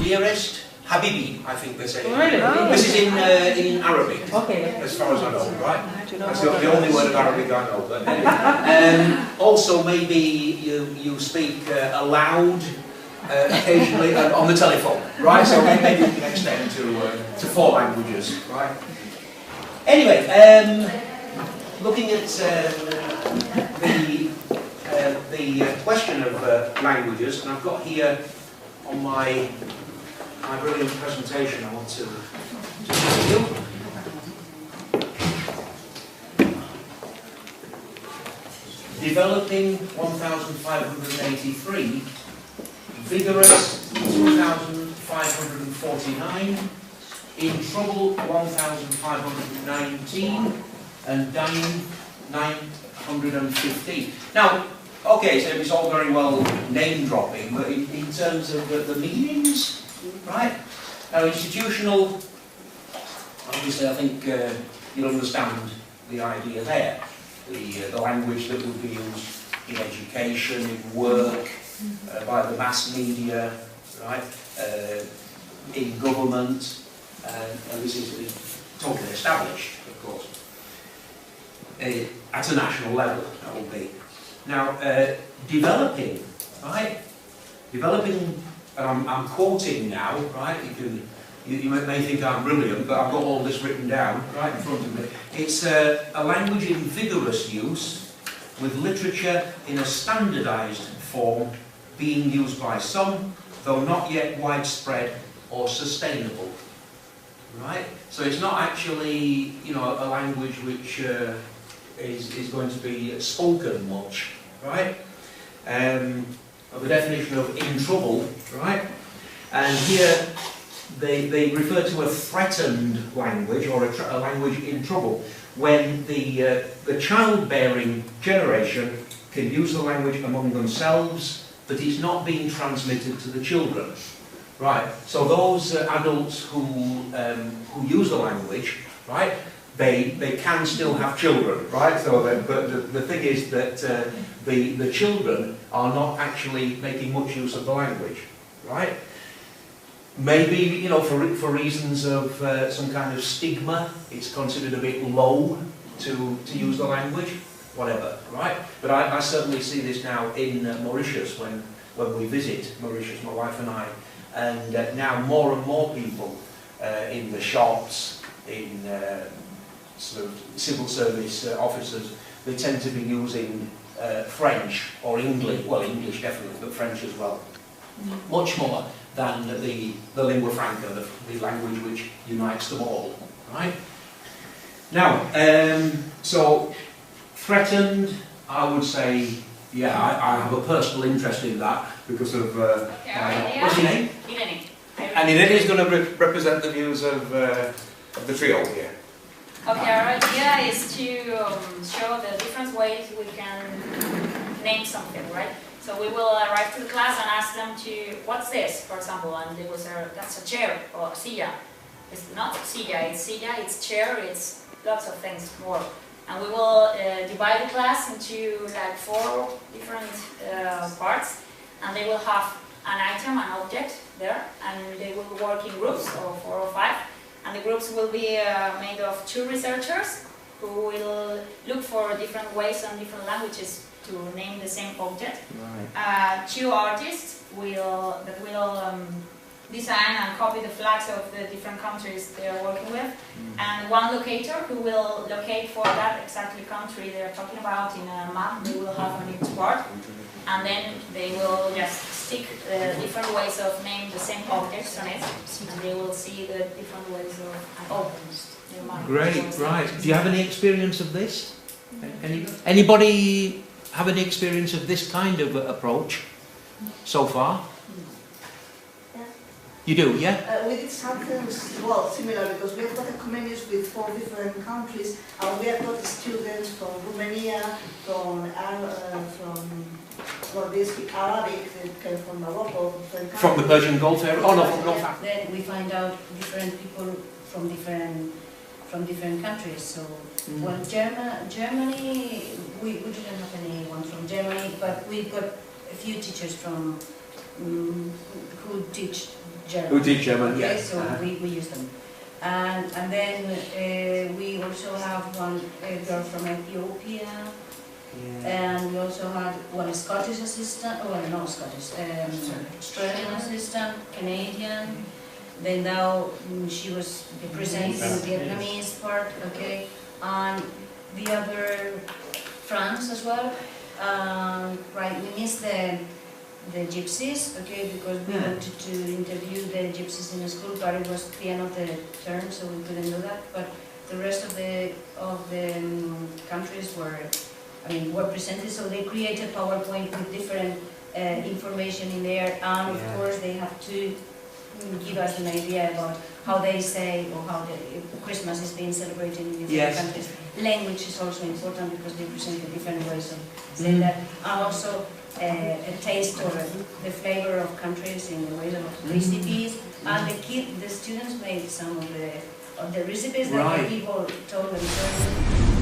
dearest, Habibi, I think they say. Really? Oh. This is in Arabic, okay. As far as I know, right? That's the only word of Arabic I know. But, also, maybe you speak aloud occasionally on the telephone, right? So maybe you can extend to 4 languages, right? Anyway, looking at the question of languages, and I've got here on my brilliant presentation I want to show you. Developing 1583, vigorous 2549, in trouble 1519, and dying 915. Now, okay, so it's all very well name dropping, but in terms of the meanings, right? Now, institutional, obviously I think you'll understand the idea there. The language that would be used in education, in work, by the mass media, right? In government, and this is totally established, of course. At a national level, that will be. Now, developing, right? Developing, and I'm quoting now, right? You may think I'm brilliant, but I've got all this written down right in front of me. It's a language in vigorous use, with literature in a standardised form being used by some, though not yet widespread or sustainable. Right? So it's not actually, you know, a language which is going to be spoken much, right? The definition of in trouble, right? And here they refer to a threatened language, or a language in trouble, when the childbearing generation can use the language among themselves, but it's not being transmitted to the children. Right, so those adults who use the language, right, they can still have children, right? So, but the thing is that the children are not actually making much use of the language, right? Maybe, you know, for reasons of some kind of stigma, it's considered a bit low to use the language, whatever, right? But I certainly see this now in Mauritius when we visit Mauritius, my wife and I. And now more and more people in the shops, in sort of civil service officers, they tend to be using French or English, well English definitely, but French as well. Much more than the lingua franca, the language which unites them all, right? Now, so threatened, I would say, yeah, I have a personal interest in that because of what's your name? Irene. And Irene is going to represent the views of the trio here. Okay, our idea is to show the different ways we can name something, right? So we will arrive to the class and ask them to, what's this, for example, and they will say, that's a chair, or silla. It's not silla, it's chair, it's lots of things more. And we will divide the class into like 4 different parts, and they will have an item, an object there, and they will work in groups of 4 or 5. And the groups will be made of 2 researchers who will look for different ways and different languages to name the same object. Right. 2 artists will design and copy the flags of the different countries they are working with, and 1 locator who will locate for that exactly country they are talking about in a map they will have on each part, and then they will just stick different ways of naming the same objects on it, and they will see the different ways of opens their mind. Great, right. Do you have any experience of this? Anybody have any experience of this kind of approach so far? You do, yeah? We did something, well, similar, because we have got a communities with 4 different countries, and we have got students from Romania, from well, they speak Arabic, they came from Morocco, from the Persian Gulf area? Oh, no, from North Africa. Then we find out different people from different countries. So, well, Germany, we didn't have anyone from Germany, but we got a few teachers from who teach German. Who teach German, Okay, yes. so we use them. And then we also have one girl from Ethiopia, and we also had one Scottish assistant, oh, well, not Scottish, Australian assistant, Canadian. Then now she was presenting the Vietnamese part, okay, and the other France as well. Right, we missed the gypsies, okay, because we wanted to interview the gypsies in the school, but it was the end of the term, so we couldn't do that. But the rest of the countries were presented, so they created PowerPoint with different information in there, and of course they have to give us an idea about how they say or how Christmas is being celebrated in different countries. Language is also important because they present the different ways of saying that, and also a taste or the flavor of countries in the ways of recipes. And the students made some of the recipes that the people told them.